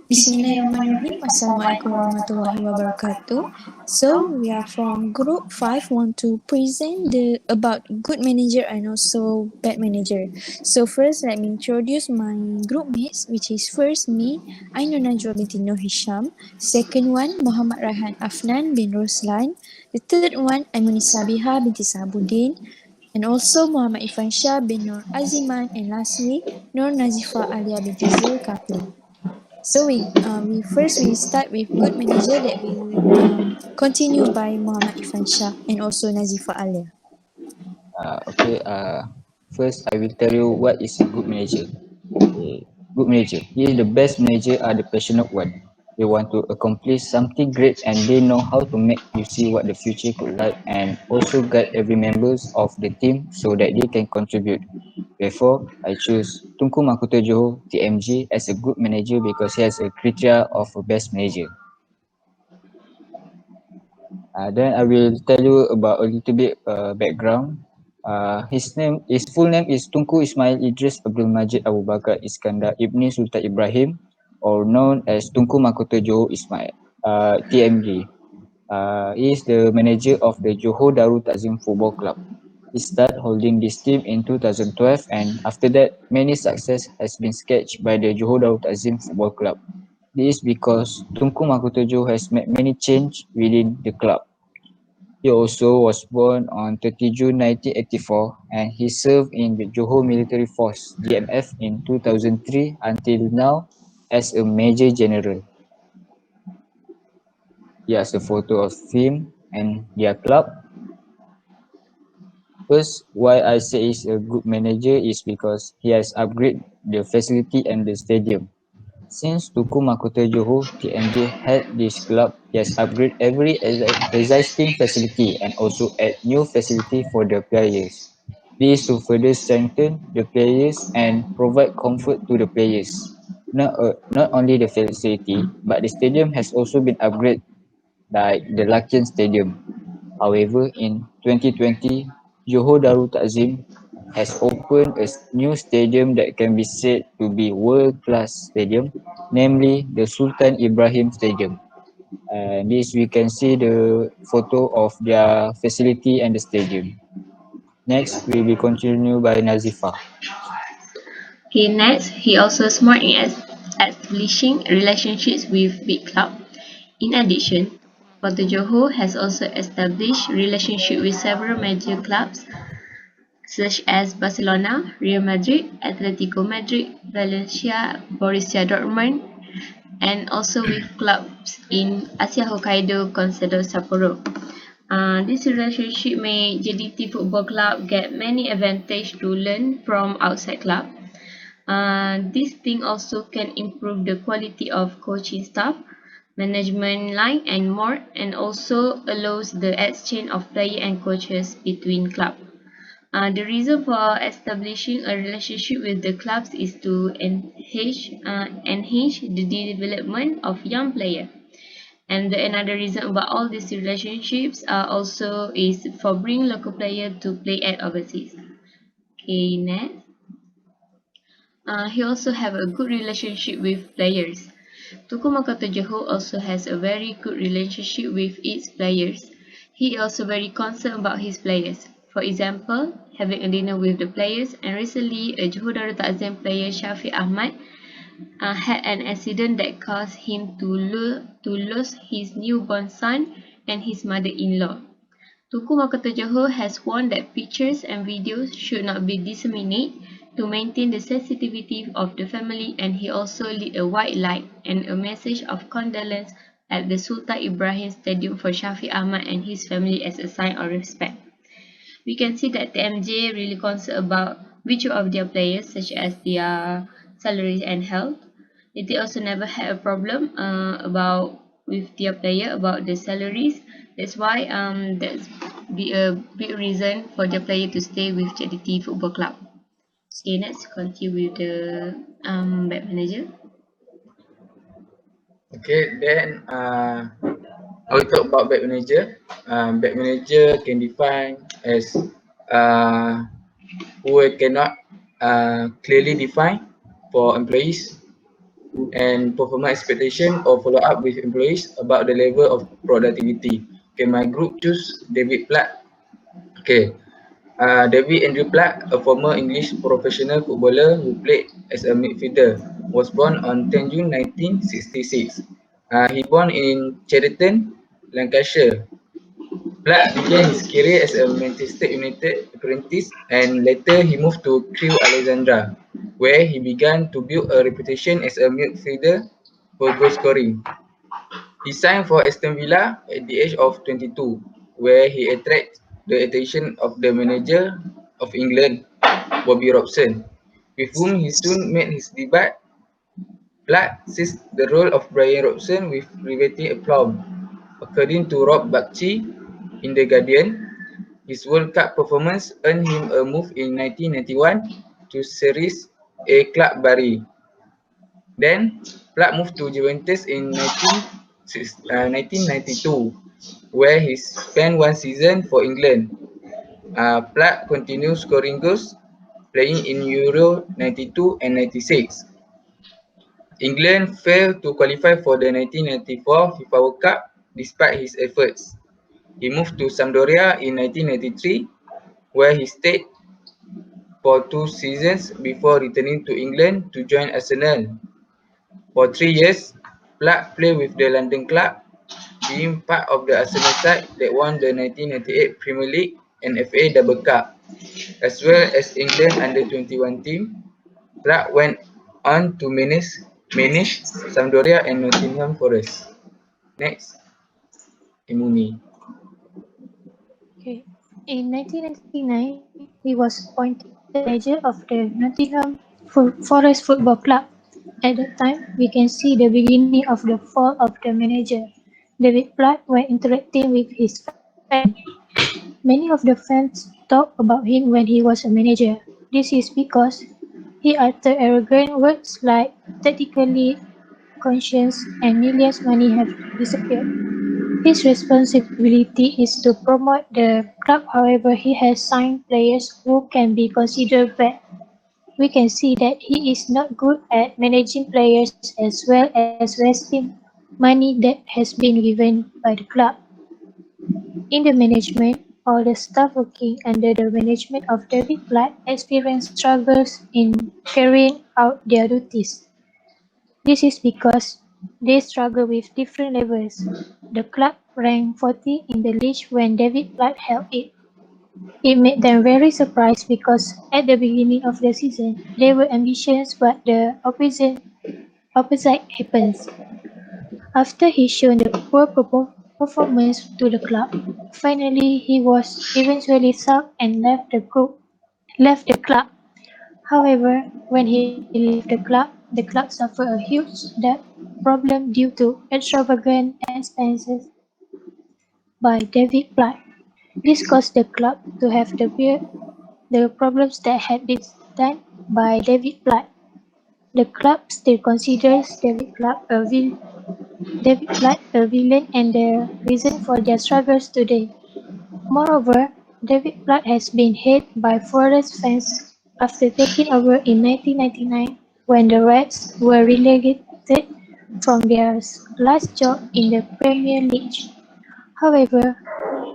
Bismillahirrahmanirrahim. Assalamualaikum warahmatullahi wabarakatuh. So we are from group 5 want to present about good manager and also bad manager. So first let me introduce my group mates, which is first me, I Nurnajwa Binti Norhisham. Second one Muhammad Raihan Afnan bin Roslan. The third one Aimuni Sabihah binti Sahabuddin. And also Muhammad Irfan Shah bin Noraziman, and lastly Nazifa Alia binti Zulkaply. So we start with good manager that we continue by Muhammad Irfan Shah and also Nazifa Alia. Okay, first I will tell you what is a good manager. Okay. Good manager. He is the best manager are the passionate one. They want to accomplish something great and they know how to make you see what the future could like and also guide every members of the team so that they can contribute. Therefore, I choose Tunku Makuto Johor TMG as a good manager because he has a criteria of a best manager. Then I will tell you about a little bit background. His full name is Tunku Ismail Idris Abdul Majid Abu Bakar Iskandar Ibni Sultan Ibrahim, or known as Tunku Makoto Johor Ismail, TMG. He is the manager of the Johor Darul Takzim Football Club. He started holding this team in 2012, and after that, many success has been sketched by the Johor Darul Takzim Football Club. This is because Tunku Makoto Johor has made many changes within the club. He also was born on 30 June 1984 and he served in the Johor Military Force (JMF) in 2003 until now as a Major General. Here's a photo of him and their club. First, why I say he's a good manager is because he has upgraded the facility and the stadium. Since Tunku Makoto Johor TMJ had this club, he has upgraded every existing facility and also add new facility for the players. This to further strengthen the players and provide comfort to the players. Not only the facility, but the stadium has also been upgraded like the Lakian Stadium. However, in 2020, Johor Darul Takzim has opened a new stadium that can be said to be world-class stadium, namely the Sultan Ibrahim Stadium. And this we can see the photo of their facility and the stadium. Next, we will continue by Nazifa. Okay, next, he also smart in establishing relationships with big club. In addition, Porto Johor has also established relationship with several major clubs such as Barcelona, Real Madrid, Atletico Madrid, Valencia, Borussia Dortmund, and also with clubs in Asia Hokkaido, Consadole Sapporo. This relationship made JDT Football Club get many advantage to learn from outside club. This thing also can improve the quality of coaching staff, management line and more, and also allows the exchange of player and coaches between club. The reason for establishing a relationship with the clubs is to enhance the development of young player. And another reason about all these relationships also is for bring local player to play at overseas. Okay, next. He also have a good relationship with players. Tunku Makoto Johor also has a very good relationship with its players. He also very concerned about his players. For example, having a dinner with the players, and recently a Johor Darul Takzim player Shafiq Ahmad had an accident that caused him to lose his newborn son and his mother-in-law. Tunku Makoto Johor has warned that pictures and videos should not be disseminated to maintain the sensitivity of the family, and he also lit a white light and a message of condolence at the Sultan Ibrahim Stadium for Shafiq Ahmad and his family as a sign of respect. We can see that the MJ really concerned about which of their players, such as their salaries and health. They also never had a problem about with their player about the salaries. That's why that's be a big reason for the player to stay with JDT Football Club. Okay, let's continue with the bad manager. Okay, then I will talk about bad manager. Bad manager can define as who cannot clearly define for employees. and performance expectation or follow up with employees about the level of productivity. Okay, my group choose David Platt. Okay, David Andrew Platt, a former English professional footballer who played as a midfielder, was born on 10 June 1966. He born in Cheriton, Lancashire. Platt began his career as a Manchester United apprentice and later he moved to Crewe Alexandra, where he began to build a reputation as a midfielder for goal scoring. He signed for Aston Villa at the age of 22, where he attracted the attention of the manager of England, Bobby Robson, with whom he soon made his debut. Platt seized the role of Brian Robson with riveting aplomb. According to Rob Bakchi in The Guardian, his World Cup performance earned him a move in 1991 to Serie A club Bari. Then, Platt moved to Juventus in 1992, where he spent one season for England. Platt continued scoring goals, playing in Euro 92 and 96. England failed to qualify for the 1994 FIFA World Cup despite his efforts. He moved to Sampdoria in 1993, where he stayed for 2 seasons before returning to England to join Arsenal. For 3 years, Platt played with the London club, being part of the Arsenal side that won the 1998 Premier League and FA Double Cup, as well as England under-21 team. Platt went on to manage Sampdoria and Nottingham Forest. Next, Aimuni. Okay. In 1999, he was appointed manager of the Nottingham Forest Football Club. At that time, we can see the beginning of the fall of the manager, David Platt, when interacting with his fans. Many of the fans talked about him when he was a manager. This is because he uttered arrogant words like tactically conscious and millions money have disappeared. His responsibility is to promote the club, however, he has signed players who can be considered bad. We can see that he is not good at managing players as well as wasting money that has been given by the club. In the management, all the staff working under the management of David Platt experienced struggles in carrying out their duties. This is because they struggle with different levels. The club ranked 40 in the league when David Platt held it. It made them very surprised because at the beginning of the season they were ambitious but the opposite happens. After he showed the poor performance to the club, finally he was eventually sacked and left the club. However, when he left the club suffered a huge debt problem due to extravagant expenses by David Platt. This caused the club to have the problems that had been done by David Platt. The club still considers David Platt a villain and the reason for their struggles today. Moreover, David Platt has been hated by Forest fans after taking over in 1999 when the Reds were relegated from their last job in the Premier League. However,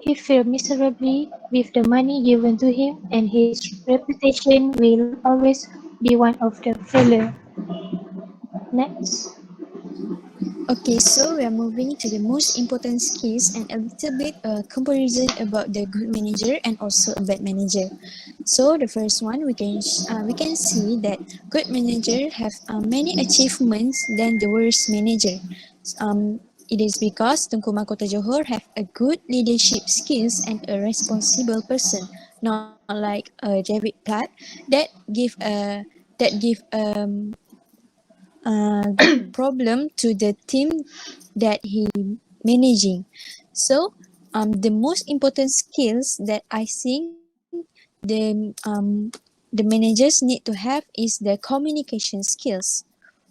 he failed miserably with the money given to him and his reputation will always be one of the failure. Next. Okay, so we are moving to the most important skills and a little bit comparison about the good manager and also a bad manager. So the first one we can see that good manager have many achievements than the worst manager. It is because Tunku Mahkota Johor have a good leadership skills and a responsible person, not like David Platt that give problem to the team that he managing. So the most important skills that I think the managers need to have is the communication skills.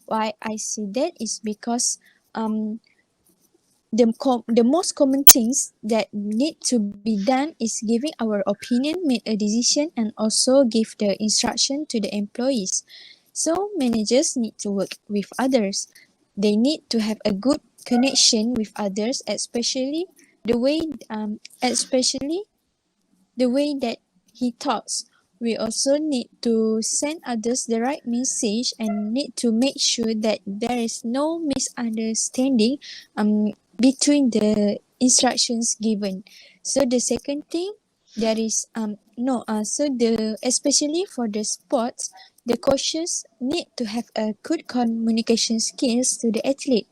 Why I see that is because um the most common things that need to be done is giving our opinion, make a decision, and also give the instruction to the employees. So managers need to work with others. They need to have a good connection with others, especially the way that he talks. We also need to send others the right message and need to make sure that there is no misunderstanding between the instructions given. So the second thing, there is no so the especially for the sports, the coaches need to have a good communication skills to the athlete.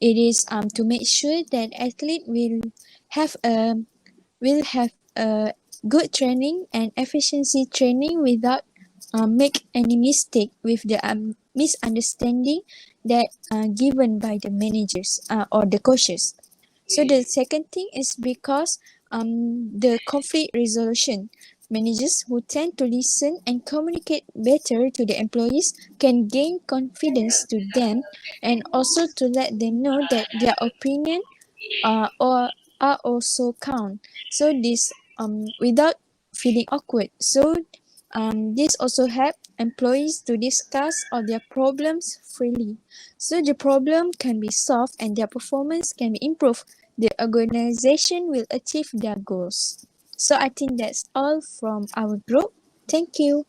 It is to make sure that athlete have a have a good training and efficiency training without make any mistake with the misunderstanding that given by the managers or the coaches. So the second thing is because the conflict resolution. Managers who tend to listen and communicate better to the employees can gain confidence to them and also to let them know that their opinion or are also count. So this without feeling awkward. So this also help employees to discuss all their problems freely. So the problem can be solved and their performance can be improved. The organization will achieve their goals. So I think that's all from our group. Thank you.